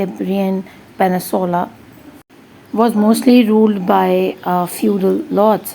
Iberian Peninsula was mostly ruled by feudal lords.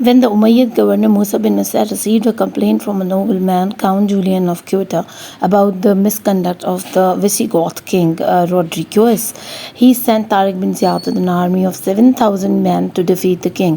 When the Umayyad governor Musa bin Nasser received a complaint from a nobleman, Count Julian of Ceuta, about the misconduct of the Visigoth king Rodriguez, he sent Tariq bin Ziyad with an army of 7,000 men to defeat the king.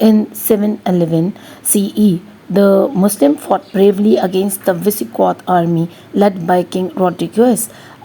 in 711 CE. The Muslim fought bravely against the Visigoth army led by King Rodriguez.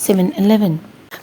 711।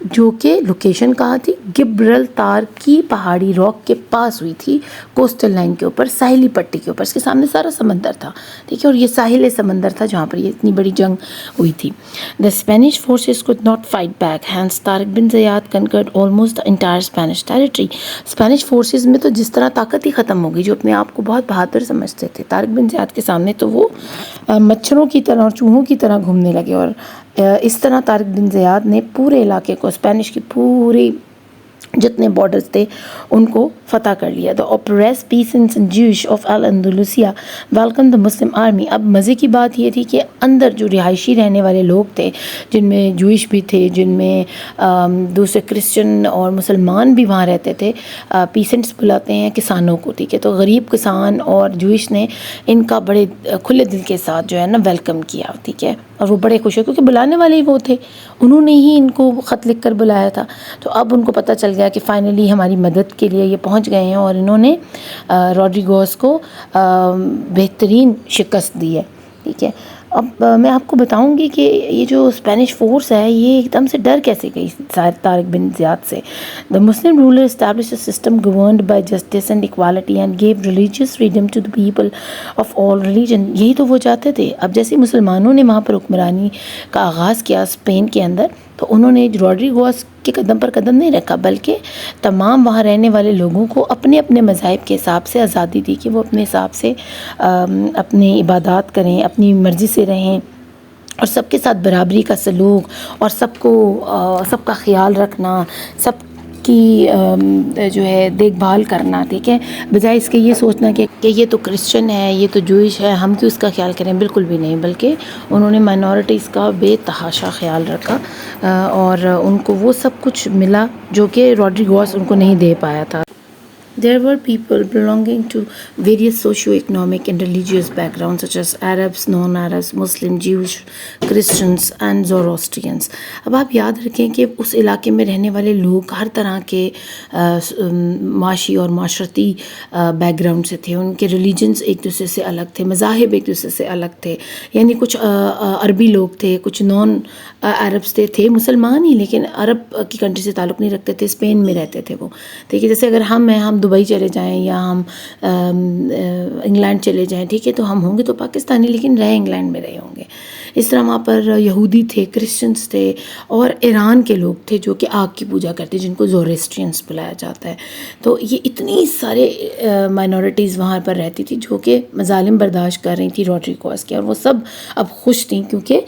جو کہ location کہاں تھی؟ گبرلتار کی پہاڑی rock کے پاس ہوئی تھی، coastal line کے اوپر، ساحلی پٹی کے اوپر. اس کے سامنے سارا سمندر تھا، ٹھیک ہے، اور یہ ساحل سمندر تھا جہاں پر یہ اتنی بڑی جنگ ہوئی تھی. The Spanish forces could not fight back, hence Tariq bin Ziyad conquered almost the entire Spanish territory. Spanish forces میں تو جس طرح طاقت ہی ختم ہو گئی، جو اپنے آپ کو بہت بہادر سمجھتے تھے، طارق بن زیاد کے سامنے تو وہ مچھروں کی طرح اور چوہوں کی طرح گھومنے لگے. اور اس طرح طارق بن زیاد نے پورے علاقے کو، اسپینش کی پوری جتنے بارڈرز تھے ان کو فتح کر لیا. دا oppressed peasants and Jewish of Al-Andalusia welcomed the Muslim army. اب مزے کی بات یہ تھی کہ اندر جو رہائشی رہنے والے لوگ تھے، جن میں جوئش بھی تھے، جن میں دوسرے کرسچن اور مسلمان بھی وہاں رہتے تھے. پیسنٹس بلاتے ہیں کسانوں کو، ٹھیک ہے، تو غریب کسان اور جوئش نے ان کا بڑے کھلے دل کے ساتھ جو ہے نا ویلکم کیا، ٹھیک ہے، اور وہ بڑے خوش ہوئے کیونکہ بلانے والے ہی وہ تھے، انہوں نے ہی ان کو خط لکھ کر بلایا تھا. تو اب ان کو پتہ چل گیا کہ فائنلی ہماری مدد کے لیے یہ پہنچ گئے ہیں، اور انہوں نے روڈریگوز کو بہترین شکست دی ہے، ٹھیک ہے. اب میں آپ کو بتاؤں گی کہ یہ جو اسپینش فورس ہے یہ ایک دم سے ڈر کیسے گئی طارق بن زیاد سے. دا مسلم roller established a system governed by justice and equality and gave religious freedom to the people of all religion. یہی تو وہ چاہتے تھے. اب جیسے مسلمانوں نے وہاں پر حکمرانی کا آغاز کیا اسپین کے اندر، تو انہوں نے روڈریگوز کے قدم پر قدم نہیں رکھا، بلکہ تمام وہاں رہنے والے لوگوں کو اپنے اپنے مذاہب کے حساب سے آزادی دی کہ وہ اپنے حساب سے اپنی عبادات کریں، اپنی مرضی سے رہیں، اور سب کے ساتھ برابری کا سلوک، اور سب کا خیال رکھنا، سب کی جو ہے دیکھ بھال کرنا، ٹھیک ہے، بجائے اس کے یہ سوچنا کہ یہ تو کرسچن ہے، یہ تو جوئش ہے، ہم کیوں اس کا خیال کریں. بالکل بھی نہیں، بلکہ انہوں نے مائنورٹیز کا بے تحاشا خیال رکھا، اور ان کو وہ سب کچھ ملا جو کہ روڈریگوز ان کو نہیں دے پایا تھا. There were people belonging to various socio-economic and religious backgrounds such as Arabs, non-Arabs, Muslim, Jewish, Christians and Zoroastrians. اب آپ یاد رکھیں کہ اس علاقے میں رہنے والے لوگ ہر طرح کے معاشی اور معاشرتی بیک گراؤنڈ سے تھے. ان کے ریلیجنس ایک دوسرے سے الگ تھے، مذاہب ایک دوسرے سے الگ تھے. یعنی کچھ عربی لوگ تھے، کچھ نان عربس تھے مسلمان ہی، لیکن عرب کی کنٹری سے تعلق نہیں رکھتے تھے، اسپین میں رہتے تھے وہ. ٹھیک ہے، جیسے اگر ہم دبئی چلے جائیں یا ہم انگلینڈ چلے جائیں، ٹھیک ہے، تو ہم ہوں گے تو پاکستانی لیکن رہے انگلینڈ میں رہے ہوں گے. اس طرح وہاں پر یہودی تھے، کرسچنس تھے، اور ایران کے لوگ تھے جو کہ آگ کی پوجا کرتے، جن کو زوریسٹرینس بلایا جاتا ہے. تو یہ اتنی سارے مائنورٹیز وہاں پر رہتی تھی جو کہ مظالم برداشت کر رہی تھی روڈریگوز کے، اور وہ سب اب خوش تھیں کیونکہ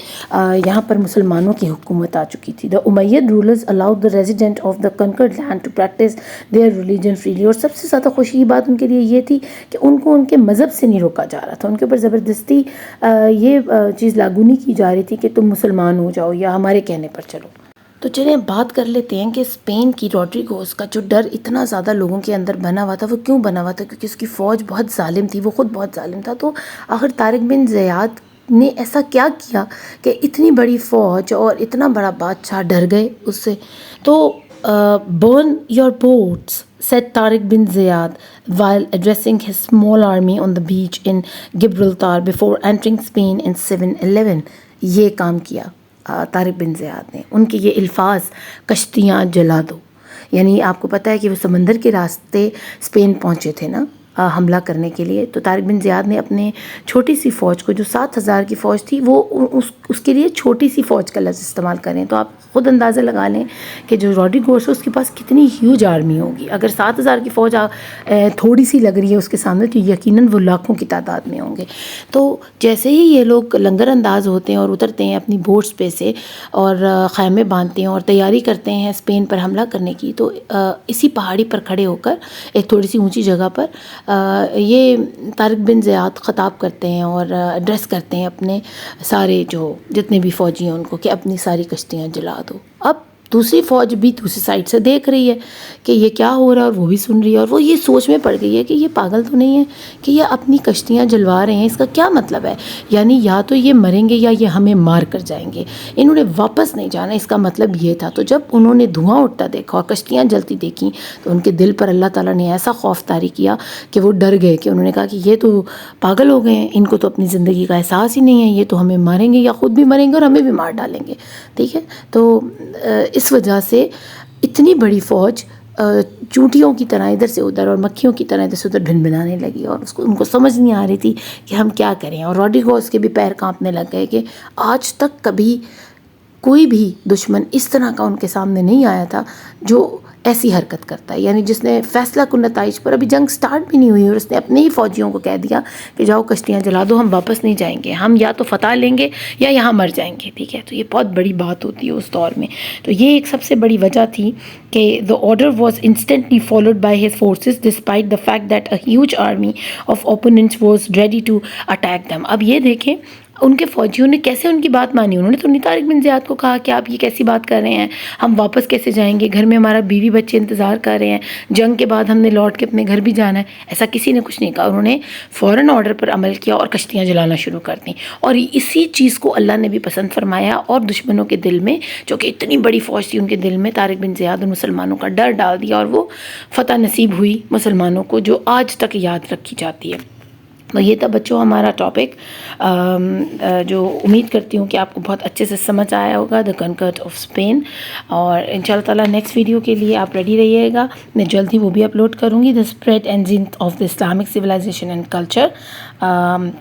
یہاں پر مسلمانوں کی حکومت آ چکی تھی. دا امید rulers allowed the resident of the conquered land to practice their religion freely. اور سب سے زیادہ خوشی کی بات ان کے لیے یہ تھی کہ ان کو ان کے مذہب سے نہیں روکا جا رہا تھا، ان کے اوپر زبردستی یہ چیز لاگو نہیں کی جا رہی تھی کہ تم مسلمان ہو جاؤ یا ہمارے کہنے پر چلو. تو چلیں بات کر لیتے ہیں کہ اسپین کی روڈریگوز کا جو ڈر اتنا زیادہ لوگوں کے اندر بنا ہوا تھا وہ کیوں بنا ہوا تھا؟ کیونکہ اس کی فوج بہت ظالم تھی، وہ خود بہت ظالم تھا. تو آخر طارق بن زیاد نے ایسا کیا کیا کہ اتنی بڑی فوج اور اتنا بڑا بادشاہ ڈر گئے اس سے؟ تو burn your boats, said Tariq bin Ziyad while addressing his small army on the beach in Gibraltar before entering Spain in 711. یہ کام کیا طارق بن زیاد نے. ان کے یہ الفاظ، کشتیاں جلا دو، یعنی آپ کو پتہ ہے کہ وہ سمندر کے راستے اسپین پہنچے تھے نا حملہ کرنے کے لیے. تو طارق بن زیاد نے اپنے چھوٹی سی فوج کو، جو 7,000 کی فوج تھی، وہ اس کے لیے چھوٹی سی فوج کا لفظ استعمال کریں. تو آپ خود اندازہ لگا لیں کہ جو روڈریگوز ہے اس کے پاس کتنی ہیوج آرمی ہوگی. اگر 7,000 کی فوج تھوڑی سی لگ رہی ہے اس کے سامنے، تو یقیناً وہ لاکھوں کی تعداد میں ہوں گے. تو جیسے ہی یہ لوگ لنگر انداز ہوتے ہیں اور اترتے ہیں اپنی بوٹس پہ سے اور خیمے باندھتے ہیں اور تیاری کرتے ہیں اسپین پر حملہ کرنے کی، تو اسی پہاڑی پر کھڑے ہو کر ایک تھوڑی سی اونچی جگہ پر یہ طارق بن زیاد خطاب کرتے ہیں اور ایڈریس کرتے ہیں اپنے سارے جو جتنے بھی فوجی ہیں ان کو کہ اپنی ساری کشتیاں جلا دو. اب دوسری فوج بھی دوسری سائڈ سے دیکھ رہی ہے کہ یہ کیا ہو رہا ہے، اور وہ بھی سن رہی ہے، اور وہ یہ سوچ میں پڑ گئی ہے کہ یہ پاگل تو نہیں ہے کہ یہ اپنی کشتیاں جلوا رہے ہیں، اس کا کیا مطلب ہے؟ یعنی یا تو یہ مریں گے یا یہ ہمیں مار کر جائیں گے، انہوں نے واپس نہیں جانا، اس کا مطلب یہ تھا. تو جب انہوں نے دھواں اٹھتا دیکھا اور کشتیاں جلتی دیکھیں تو ان کے دل پر اللہ تعالیٰ نے ایسا خوف طاری کیا کہ وہ ڈر گئے، کہ انہوں نے کہا کہ یہ تو پاگل ہو گئے ہیں، ان کو تو اپنی زندگی کا احساس ہی نہیں ہے، یہ تو ہمیں ماریں گے یا خود بھی مریں گے اور ہمیں بھی مار ڈالیں گے. ٹھیک ہے، تو اس وجہ سے اتنی بڑی فوج چونٹیوں کی طرح ادھر سے ادھر اور مکھیوں کی طرح ادھر سے ادھر بھنبھنانے لگی، اور ان کو سمجھ نہیں آ رہی تھی کہ ہم کیا کریں. اور روڈریگوز کے بھی پیر کانپنے لگ گئے کہ آج تک کبھی کوئی بھی دشمن اس طرح کا ان کے سامنے نہیں آیا تھا جو ایسی حرکت کرتا ہے، یعنی جس نے فیصلہ کن نتائج پر، ابھی جنگ سٹارٹ بھی نہیں ہوئی اور اس نے اپنے ہی فوجیوں کو کہہ دیا کہ جاؤ کشتیاں جلا دو، ہم واپس نہیں جائیں گے، ہم یا تو فتح لیں گے یا یہاں مر جائیں گے. ٹھیک ہے، تو یہ بہت بڑی بات ہوتی ہے اس دور میں. تو یہ ایک سب سے بڑی وجہ تھی کہ the order was instantly followed by his forces despite the fact that a huge army of opponents was ready to attack them. اب یہ دیکھیں ان کے فوجیوں نے کیسے ان کی بات مانی. انہوں نے تو نہیں طارق بن زیاد کو کہا کہ آپ یہ کیسی بات کر رہے ہیں، ہم واپس کیسے جائیں گے، گھر میں ہمارا بیوی بچے انتظار کر رہے ہیں، جنگ کے بعد ہم نے لوٹ کے اپنے گھر بھی جانا ہے. ایسا کسی نے کچھ نہیں کہا. انہوں نے فوراً آرڈر پر عمل کیا اور کشتیاں جلانا شروع کر دیں. اور اسی چیز کو اللہ نے بھی پسند فرمایا اور دشمنوں کے دل میں، جو کہ اتنی بڑی فوج تھی ان کے دل میں، طارق بن زیاد اور مسلمانوں کا ڈر ڈال دیا، اور وہ فتح نصیب ہوئی مسلمانوں کو، جو آج تک یاد رکھی جاتی ہے. تو یہ تھا بچوں ہمارا ٹاپک، جو امید کرتی ہوں کہ آپ کو بہت اچھے سے سمجھ آیا ہوگا، دا کنکرڈ آف اسپین. اور ان شاء اللہ تعالیٰ نیکسٹ ویڈیو کے لیے آپ ریڈی رہیے گا، میں جلد ہی وہ بھی اپلوڈ کروں گی، the spread and zenith of the Islamic civilisation and culture.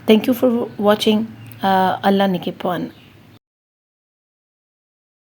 Thank you for watching. Allah نگہبان.